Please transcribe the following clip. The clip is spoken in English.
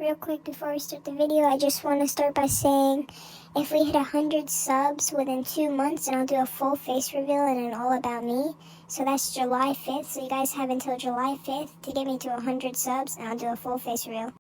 Real quick before we start the video, I just want to start by saying if we hit 100 subs within 2 months, then I'll do a full face reveal and an all about me. So that's July 5th, so you guys have until July 5th to get me to 100 subs, and I'll do a full face reveal.